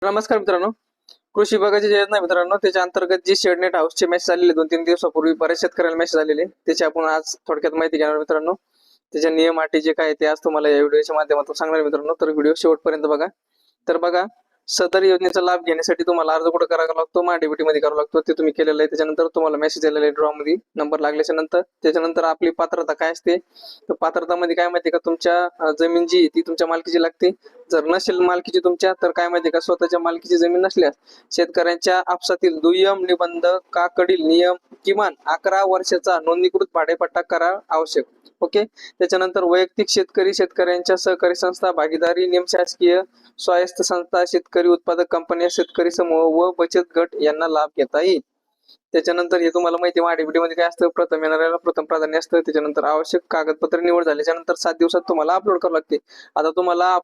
नमस्कार मित्रांनो. कृषी विभागाची जी योजना आहे मित्रांनो, त्याच्या अंतर्गत जी शेडनेट हाऊसचे मेसेज आलेले 2-3 दिवसापूर्वी बऱ्याच शेतकऱ्यांना मेसेज आलेले, त्याची आपण आज थोडक्यात माहिती घेणार मित्रांनो. त्याच्या नियम अटी जे काय ते आज तुम्हाला या व्हिडिओच्या माध्यमातून सांगणार मित्रांनो, तर व्हिडिओ शेवटपर्यंत बघा. तर बघा, सदर योजनेचा लाभ घेण्यासाठी तुम्हाला अर्ज कुठे करावा लागतो? डीबीटी मध्ये करावा लागतो. ते तुम्ही केलेलं आहे. त्याच्यानंतर तुम्हाला मेसेज आलेला आहे ड्रॉ मध्ये नंबर लागल्याच्या नंतर. त्याच्यानंतर आपली पात्रता काय असते? तर पात्रतामध्ये काय माहिती का, तुमच्या जमीन जी ती तुमच्या मालकीची लागते. जर नसेल मालकीची तुमच्या, तर काय माहिती का, स्वतःच्या मालकीची जमीन नसल्यास शेतकऱ्यांच्या आपसातील दुय्यम निबंधकाकडील नियम किमान 11 वर्षाचा नोंदणीकृत भाडेपट्टा करार आवश्यक. ओके. त्याच्यानंतर वैयक्तिक शेतकऱ्यांच्या सहकारी संस्था, भागीदारी, निमशासकीय स्वायत्त संस्था, शेतकरी उत्पादक कंपन्या, शेतकरी समूह व बचत गट यांना लाभ घेता येईल. त्याच्यानंतर हे तुम्हाला माहिती आहे, डीबीटी मध्ये काय असतं? प्रथम येणाऱ्याला प्रथम प्राधान्य असतं. त्याच्यानंतर आवश्यक कागदपत्र निवड झाल्याच्या नंतर 7 दिवसात तुम्हाला अपलोड करावं लागते. आता तुम्हाला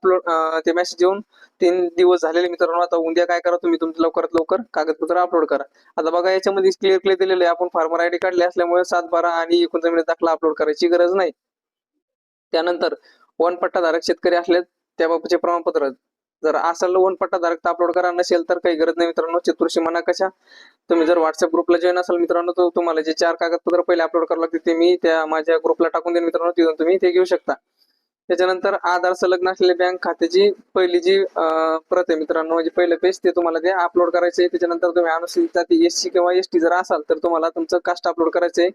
ते मेसेज येऊन 3 दिवस झालेले मित्रांनो. आता उद्या काय करा, तुम्ही तुमचं लवकरात लवकर कागदपत्र अपलोड करा. आता बघा, याच्यामध्ये क्लिअर दिलेलं आहे, आपण फार्मर आयडी काढले असल्यामुळे 7/12 आणि एकूण जमीन दाखला अपलोड करायची गरज नाही. त्यानंतर वन पट्टा धारक शेतकरी असले त्याबाबतचे प्रमाणपत्र जर असेल वन पट्टा धारक तर अपलोड करा, नसेल तर काही गरज नाही मित्रांनो. चतुर्थी म्हणा कशा, तुम्ही जर व्हॉट्सअप ग्रुपला जॉईन असाल मित्रांनो, तर तुम्हाला जे 4 कागदपत्र पहिले अपलोड करावं लागते ते मी त्या माझ्या ग्रुपला टाकून देईन मित्रांनो, तिथून तुम्ही ते घेऊ शकता. त्याच्यानंतर आधार संलग्न असलेली बँक खात्याची पहिली जी प्रत आहे मित्रांनो, म्हणजे पहिलं पेज ते तुम्हाला ते अपलोड करायचं आहे. त्याच्यानंतर तुम्ही अनुसूचित जाती एससी किंवा एसटी जर असाल तर तुम्हाला तुमचं कास्ट अपलोड करायचं आहे.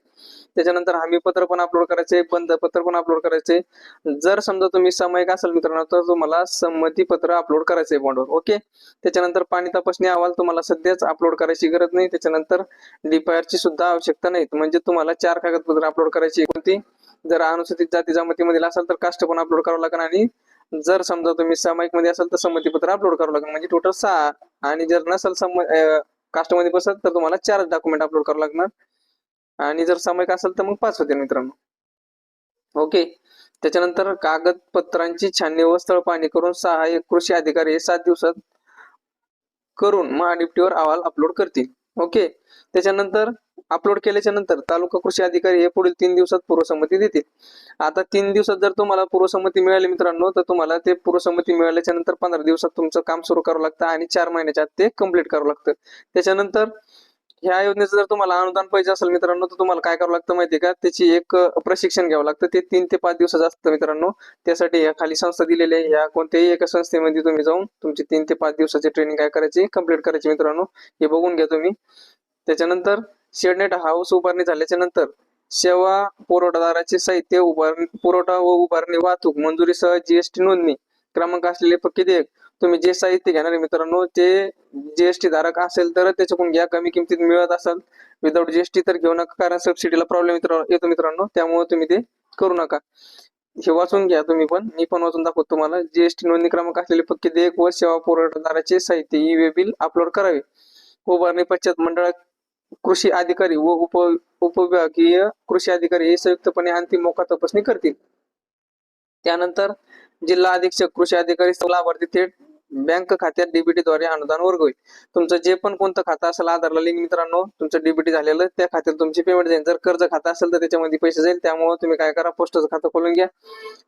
त्याच्यानंतर हमीपत्र पण अपलोड करायचे, बंधपत्र पण अपलोड करायचे. जर समजा तुम्ही सामायिक असाल मित्रांनो, तर तुम्हाला संमतीपत्र अपलोड करायचं आहे बॉन्डवर. ओके. त्याच्यानंतर पाणी तपासणी अहवाल तुम्हाला सध्याच अपलोड करायची गरज नाही. त्याच्यानंतर डीपीआरची सुद्धा आवश्यकता नाही. म्हणजे तुम्हाला 4 कागदपत्र अपलोड करायची. कोणती? जर अनुसूचित जाती जमातीमध्ये असाल तर कास्ट पण अपलोड करावं लागेल, आणि जर समजा तुम्ही सामायिक मध्ये असाल तर संमतीपत्र अपलोड करावं लागेल. म्हणजे टोटल 6. आणि जर नसेल कास्ट मध्ये बसत तर तुम्हाला 4 डॉक्युमेंट अपलोड करावं लागणार, आणि जर सामायिक असेल तर मग 5 होते मित्रांनो. ओके. त्याच्यानंतर कागदपत्रांची छाननी व स्थळ पाहणी करून सहाय्यक कृषी अधिकारी 7 दिवसात करून महाडीपीटीवर अहवाल अपलोड करतील. ओके. त्याच्यानंतर अपलोड केल्याच्या नंतर तालुका कृषी अधिकारी हे पुढील 3 दिवसात पूर्वसंमती देतील. आता 3 दिवसात जर तुम्हाला पूर्वसंमती मिळाली मित्रांनो, तर तुम्हाला ते पूर्वसंमती मिळाल्याच्या नंतर 15 दिवसात तुमचं काम सुरू करावं लागतं, आणि 4 महिन्याच्या आत ते कम्प्लीट करावं लागतं. त्याच्यानंतर ह्या योजनेचं जर तुम्हाला अनुदान पाहिजे असेल मित्रांनो, तर तुम्हाला काय करावं लागतं माहिती आहे का, त्याची एक प्रशिक्षण घ्यावं लागतं. ते 3 ते 5 दिवसाचं असतं मित्रांनो. त्यासाठी या खाली संस्था दिलेली आहे, या कोणत्याही एका संस्थेमध्ये तुम्ही जाऊन तुमची 3 ते 5 दिवसाची ट्रेनिंग काय करायची, कम्प्लीट करायची मित्रांनो. हे बघून घ्या तुम्ही. त्याच्यानंतर शेडनेट हाऊस उभारणी झाल्याच्या नंतर सेवा पुरवठादाराचे साहित्य पुरवठा व उभारणी वाहतूक मंजुरीसह जीएसटी नोंदणी क्रमांक असलेले फक्त एक तुम्ही जे साहित्य घेणार आहे मित्रांनो, ते जीएसटी धारक असेल तर त्याच्याकडून घ्या. कमी किमतीत मिळत असेल विदाऊट जीएसटी तर घेऊ नका, कारण सबसिडीला प्रॉब्लेम येतो मित्रांनो, त्यामुळे तुम्ही ते करू नका. हे वाचून घ्या तुम्ही पण, मी पण वाचून दाखवतो तुम्हाला. जीएसटी नोंदणी क्रमांक असलेले फक्त एक व सेवा पुरवठादाराचे साहित्य ई-वे बिल अपलोड करावे. उभारणी पश्चात मंडळात कृषी अधिकारी व उपविभागीय कृषी अधिकारी हे संयुक्तपणे अंतिम मोका तपासणी करतील. त्यानंतर जिल्हा अधीक्षक कृषी अधिकारी लाभार्थी थेट बँक खात्यात डीबीटी द्वारे अनुदान वर्ग होईल. तुमचं जे पण कोणतं खातं असेल आधारला लिंक मित्रांनो, तुमचं डीबीटी झालेलं त्या खात्यात तुमची पेमेंट जाईल. जर कर्ज खातं असेल तर त्याच्यामध्ये पैसे जाईल. त्यामुळे तुम्ही काय करा, पोस्टाचं खातं खोलून घ्या,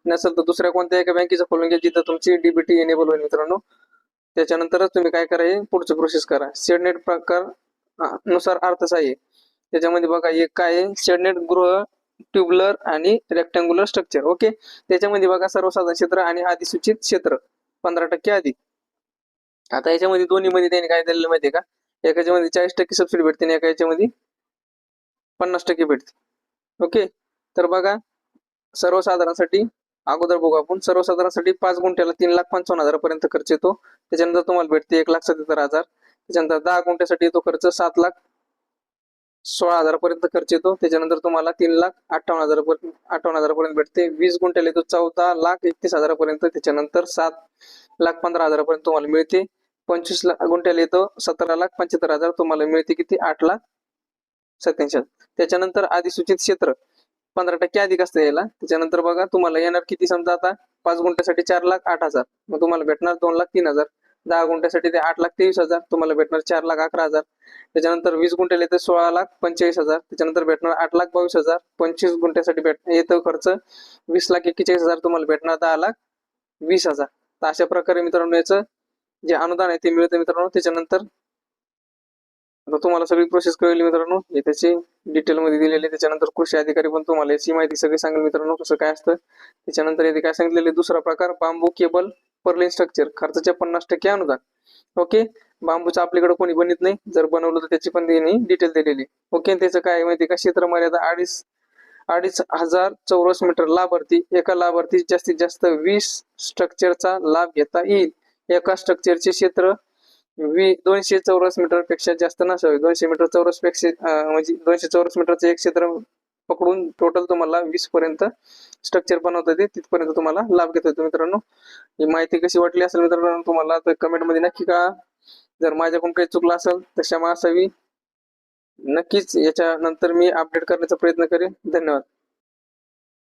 नसेल तर दुसऱ्या कोणत्या एका बँकेचं खोलून घ्या जिथं तुमची डीबीटी एनेबल होईल मित्रांनो. त्याच्यानंतरच तुम्ही काय करा, हे पुढचं प्रोसेस करा. शेडनेट प्रकार नुसार अर्थसहाय्य त्याच्यामध्ये बघा, एक काय शेडनेट गृह ट्युबलर आणि रेक्टँग्युलर स्ट्रक्चर. ओके. त्याच्यामध्ये बघा सर्वसाधारण क्षेत्र आणि अधिसूचित क्षेत्र 15% अधिक. आता याच्यामध्ये दोन्ही मध्ये त्यांनी काय दिलेलं माहितीये का, एकाच्यामध्ये 40% सबसिडी भेटते आणि एका याच्यामध्ये 50% भेटते. ओके. तर बघा, सर्वसाधारणसाठी अगोदर बघू आपण. सर्वसाधारणसाठी 5 गुंठ्याला 3,55,000 पर्यंत खर्च येतो. त्याच्यानंतर तुम्हाला भेटते 1,77,000. त्याच्यानंतर 10 गुंठ्यासाठी येतो खर्च 7,16,000 पर्यंत खर्च येतो. त्याच्यानंतर तुम्हाला 3,58,000 पर्यंत भेटते. 20 गुंठ्याला येतो 14,31,000 पर्यंत. त्याच्यानंतर 7,15,000 पर्यंत तुम्हाला मिळते. 25 गुंठ्याला येतो 17,75,000 तुम्हाला मिळते. किती? 8,87,000. त्याच्यानंतर अधिसूचित क्षेत्र 15% अधिक असतं याला. त्याच्यानंतर बघा तुम्हाला येणार किती, समजा आता 5 गुंठ्यासाठी 4,08,000, मग तुम्हाला भेटणार 2,03,000. 10 गुंठ्यासाठी ते 8,23,000 तुम्हाला भेटणार 4,11,000. त्याच्यानंतर 20 गुंठ्याला येतं 16,45,000. त्याच्यानंतर भेटणार 8,22,000. 25 गुंठ्यासाठी येतो खर्च 20,41,000 तुम्हाला भेटणार 10,20,000. तर अशा प्रकारे मित्रांनो याचं जे अनुदान आहे ते मिळतं मित्रांनो. त्याच्यानंतर आता तुम्हाला सगळी प्रोसेस कळली मित्रांनो, हे त्याची डिटेलमध्ये दिलेली. त्याच्यानंतर कृषी अधिकारी पण तुम्हाला याची माहिती सगळी सांगेल मित्रांनो, कसं काय असतं. त्याच्यानंतर येथे काय सांगितलेले, दुसरा प्रकार बांबू केबल पर्लिन स्ट्रक्चर, खर्चाच्या 50% अनुदान. ओके, बांबूचं आपल्याकडे कोणी बनत नाही, जर बनवलं तर त्याची पण त्यांनी डिटेल दिलेली. ओके, त्याचं काय माहिती का, क्षेत्र मर्यादा 2,500 चौरस मीटर. लाभार्थी, एका लाभार्थी जास्तीत जास्त 20 स्ट्रक्चरचा लाभ घेता येईल. एका स्ट्रक्चरचे क्षेत्र 200 चौरस मीटर पेक्षा जास्त नसावे. 200 मीटर चौरस पेक्षा म्हणजे 200 चौरस मीटरचे एक क्षेत्र पकडून टोटल तुम्हाला 20 पर्यंत स्ट्रक्चर बनवता येते, तिथपर्यंत तुम्हाला लाभ घेता येतो मित्रांनो. ही माहिती कशी वाटली असेल मित्रांनो तुम्हाला, तर कमेंट मध्ये नक्की कळवा. जर माझ्याकडून काही चुकलं असेल तर क्षमा असावी. नक्कीच याच्यानंतर मी अपडेट करण्याचा प्रयत्न करेन. धन्यवाद.